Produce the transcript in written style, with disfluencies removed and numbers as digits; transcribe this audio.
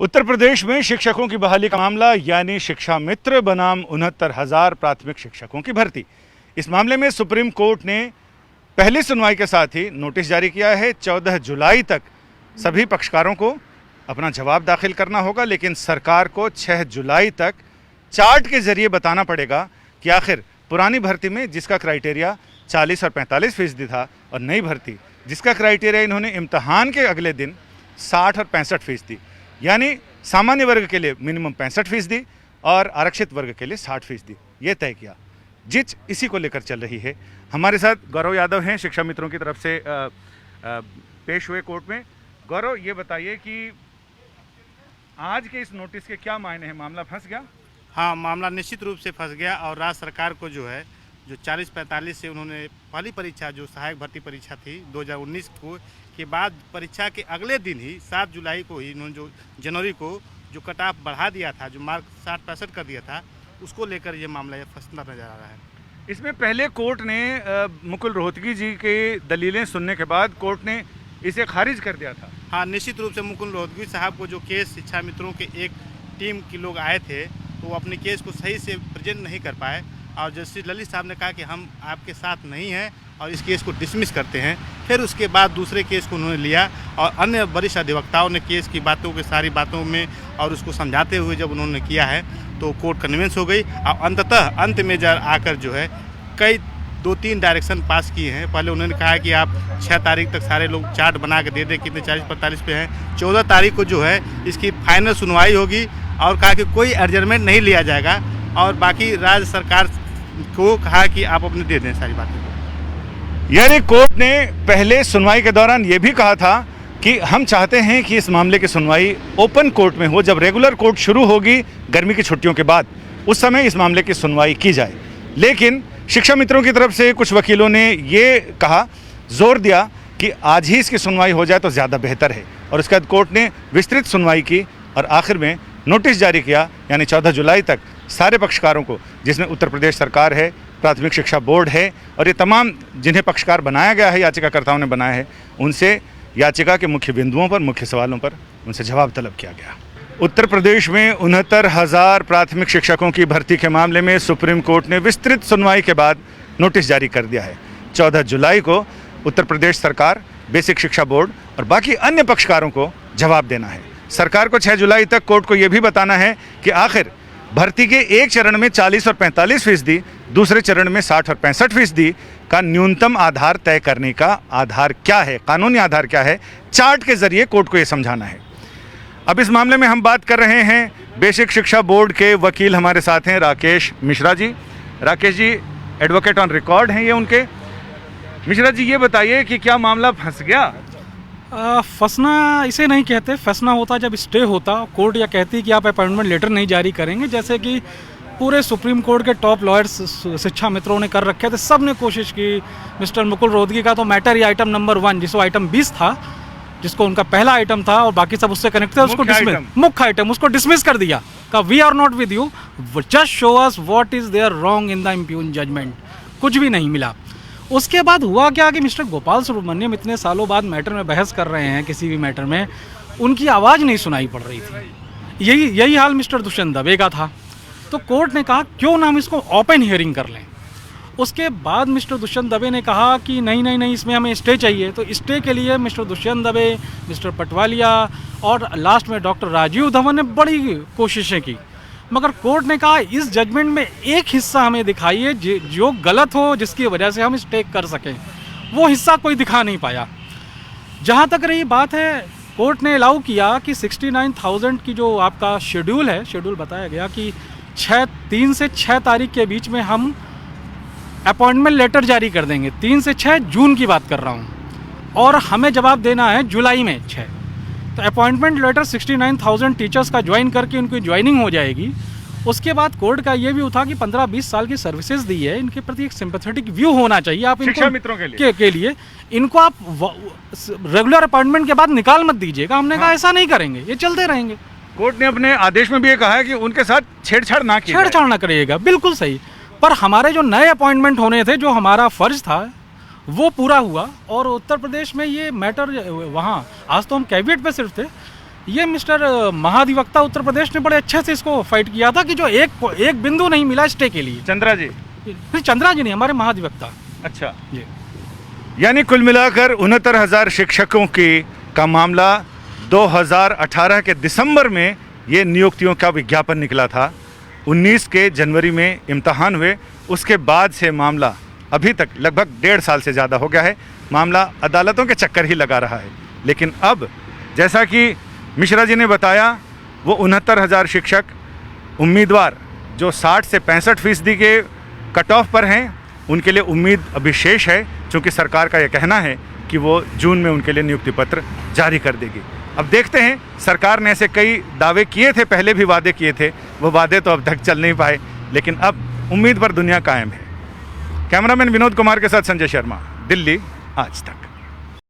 उत्तर प्रदेश में शिक्षकों की बहाली का मामला यानी शिक्षा मित्र बनाम 69,000 प्राथमिक शिक्षकों की भर्ती। इस मामले में सुप्रीम कोर्ट ने पहली सुनवाई के साथ ही नोटिस जारी किया है। 14 जुलाई तक सभी पक्षकारों को अपना जवाब दाखिल करना होगा, लेकिन सरकार को 6 जुलाई तक चार्ट के जरिए बताना पड़ेगा कि आखिर पुरानी भर्ती में जिसका क्राइटेरिया 40 और 45% था और नई भर्ती जिसका क्राइटेरिया इन्होंने इम्तहान के अगले दिन 60 और 65%, यानी सामान्य वर्ग के लिए मिनिमम 65% और आरक्षित वर्ग के लिए 60% ये तय किया। जिच इसी को लेकर चल रही है। हमारे साथ गौरव यादव हैं, शिक्षा मित्रों की तरफ से पेश हुए कोर्ट में। गौरव, ये बताइए कि आज के इस नोटिस के क्या मायने हैं? मामला फंस गया? हाँ, मामला निश्चित रूप से फंस गया और राज्य सरकार को जो 40-45 से उन्होंने पहली परीक्षा जो सहायक भर्ती परीक्षा थी 2019 को के बाद परीक्षा के अगले दिन ही 7 जुलाई को ही इन्होंने जो जनवरी को जो कट ऑफ बढ़ा दिया था, जो मार्क 60-65 कर दिया था, उसको लेकर ये मामला फंसता नजर आ रहा है। इसमें पहले कोर्ट ने मुकुल रोहतगी जी के दलीलें सुनने के बाद कोर्ट ने इसे खारिज कर दिया था। हाँ, निश्चित रूप से मुकुल रोहतगी साहब को जो केस शिक्षा मित्रों के एक टीम के लोग आए थे तो वो अपने केस को सही से प्रेजेंट नहीं कर पाए और जस्टिस ललित साहब ने कहा कि हम आपके साथ नहीं हैं और इस केस को डिसमिस करते हैं। फिर उसके बाद दूसरे केस को उन्होंने लिया और अन्य वरिष्ठ अधिवक्ताओं ने केस की बातों के सारी बातों में और उसको समझाते हुए जब उन्होंने किया है तो कोर्ट कन्विंस हो गई और अंततः अंत में आकर कई 2-3 डायरेक्शन पास किए हैं। पहले उन्होंने कहा कि आप 6 तारीख तक सारे लोग चार्ट बना के दे दें कितने 40-45 पे हैं। 14 तारीख को इसकी फाइनल सुनवाई होगी और कहा कि कोई एडजर्मेंट नहीं लिया जाएगा और बाकी राज्य सरकार को कहा कि आप अपने दे दें सारी बातें। यानी कोर्ट ने पहले सुनवाई के दौरान ये भी कहा था कि हम चाहते हैं कि इस मामले की सुनवाई ओपन कोर्ट में हो। जब रेगुलर कोर्ट शुरू होगी गर्मी की छुट्टियों के बाद, उस समय इस मामले की सुनवाई की जाए। लेकिन शिक्षा मित्रों की तरफ से कुछ वकीलों ने ये कहा, जोर दिया कि आज ही इसकी सुनवाई हो जाए तो ज़्यादा बेहतर है और उसके बाद कोर्ट ने विस्तृत सुनवाई की और आखिर में नोटिस जारी किया। यानी 14 जुलाई तक सारे पक्षकारों को, जिसमें उत्तर प्रदेश सरकार है, प्राथमिक शिक्षा बोर्ड है और ये तमाम जिन्हें पक्षकार बनाया गया है, याचिकाकर्ताओं ने बनाया है, उनसे याचिका के मुख्य बिंदुओं पर, मुख्य सवालों पर उनसे जवाब तलब किया गया। उत्तर प्रदेश में 69,000 प्राथमिक शिक्षकों की भर्ती के मामले में सुप्रीम कोर्ट ने विस्तृत सुनवाई के बाद नोटिस जारी कर दिया है। 14 जुलाई को उत्तर प्रदेश सरकार, बेसिक शिक्षा बोर्ड और बाकी अन्य पक्षकारों को जवाब देना है। सरकार को 6 जुलाई तक कोर्ट को यह भी बताना है कि आखिर भर्ती के एक चरण में 40 और 45%, दूसरे चरण में 60 और 65% का न्यूनतम आधार तय करने का आधार क्या है, कानूनी आधार क्या है, चार्ट के जरिए कोर्ट को यह समझाना है। अब इस मामले में हम बात कर रहे हैं, बेसिक शिक्षा बोर्ड के वकील हमारे साथ हैं Rakesh Mishra ji. Rakesh ji advocate on record हैं ये उनके। मिश्रा जी, ये बताइए कि क्या मामला फंस गया? फंसना इसे नहीं कहते, फंसना होता जब स्टे होता, कोर्ट या कहती कि आप अपॉइंटमेंट लेटर नहीं जारी करेंगे, जैसे कि पूरे सुप्रीम कोर्ट के टॉप लॉयर्स शिक्षा मित्रों ने कर रखे थे। सब ने कोशिश की। मिस्टर मुकुल रोहतगी का तो मैटर ही आइटम नंबर 1, जिसको आइटम 20 था, जिसको उनका पहला आइटम था और बाकी सब उससे कनेक्ट थे, उसको डिसमिस, मुख्य आइटम उसको डिसमिस कर दिया। का we are not with you, just show us what is there wrong in the impugned judgment. कुछ भी नहीं मिला। उसके बाद हुआ क्या कि मिस्टर गोपाल सुब्रमण्यम इतने सालों बाद मैटर में बहस कर रहे हैं, किसी भी मैटर में उनकी आवाज़ नहीं सुनाई पड़ रही थी। यही हाल मिस्टर दुष्यंत दवे का था। तो कोर्ट ने कहा क्यों ना हम इसको ओपन हियरिंग कर लें। उसके बाद मिस्टर दुष्यंत दवे ने कहा कि नहीं, इसमें हमें स्टे चाहिए। तो स्टे के लिए मिस्टर दुष्यंत दवे, मिस्टर पटवालिया और लास्ट में डॉक्टर राजीव धवन ने बड़ी कोशिशें की, मगर कोर्ट ने कहा इस जजमेंट में एक हिस्सा हमें दिखाइए जो गलत हो, जिसकी वजह से हम स्टे कर सकें। वो हिस्सा कोई दिखा नहीं पाया। जहाँ तक रही बात है, कोर्ट ने अलाउ किया कि 69,000 की जो आपका शेड्यूल है, शेड्यूल बताया गया कि 3 से 6 तारीख के बीच में हम अपॉइंटमेंट लेटर जारी कर देंगे। 3 से 6 जून की बात कर रहा हूँ और हमें जवाब देना है जुलाई में 6। तो अपॉइंटमेंट लेटर 69,000 टीचर्स का ज्वाइन करके उनकी ज्वाइनिंग हो जाएगी। उसके बाद कोर्ट का ये भी था कि 15-20 साल की सर्विसेज दी है, इनके प्रति एक सिंपैथेटिक व्यू होना चाहिए। आप शिक्षा मित्रों के लिए इनको आप रेगुलर अपॉइंटमेंट के बाद निकाल मत दीजिएगा। हमने कहा ऐसा नहीं करेंगे, ये चलते रहेंगे। कोर्ट ने अपने आदेश में भी ये कहा है कि उनके साथ छेड़छाड़ ना करिएगा। बिल्कुल सही। पर हमारे जो नए अपॉइंटमेंट होने थे, जो हमारा फर्ज था, वो पूरा हुआ और उत्तर प्रदेश में ये मैटर वहाँ, आज तो हम कैबिनेट पे सिर्फ थे, ये मिस्टर महाधिवक्ता उत्तर प्रदेश ने बड़े अच्छे से इसको फाइट किया था कि जो एक बिंदु नहीं मिला स्टे के लिए। चंद्रा जी? फिर चंद्रा जी नहीं, हमारे महाधिवक्ता। अच्छा, जी। यानी कुल मिलाकर 69,000 शिक्षकों का मामला 2018 के दिसंबर में ये नियुक्तियों का विज्ञापन निकला था। 19 के जनवरी में इम्तहान हुए, उसके बाद से मामला अभी तक लगभग 1.5 साल से ज़्यादा हो गया है, मामला अदालतों के चक्कर ही लगा रहा है। लेकिन अब जैसा कि मिश्रा जी ने बताया, वो 69,000 शिक्षक उम्मीदवार जो 60 से 65% के कट ऑफ पर हैं, उनके लिए उम्मीद अभी शेष है, क्योंकि सरकार का यह कहना है कि वो जून में उनके लिए नियुक्ति पत्र जारी कर देगी। अब देखते हैं, सरकार ने ऐसे कई दावे किए थे, पहले भी वादे किए थे, वो वादे तो अब तक चल नहीं पाए, लेकिन अब उम्मीद पर दुनिया कायम है। कैमरामैन विनोद कुमार के साथ संजय शर्मा, दिल्ली आज तक।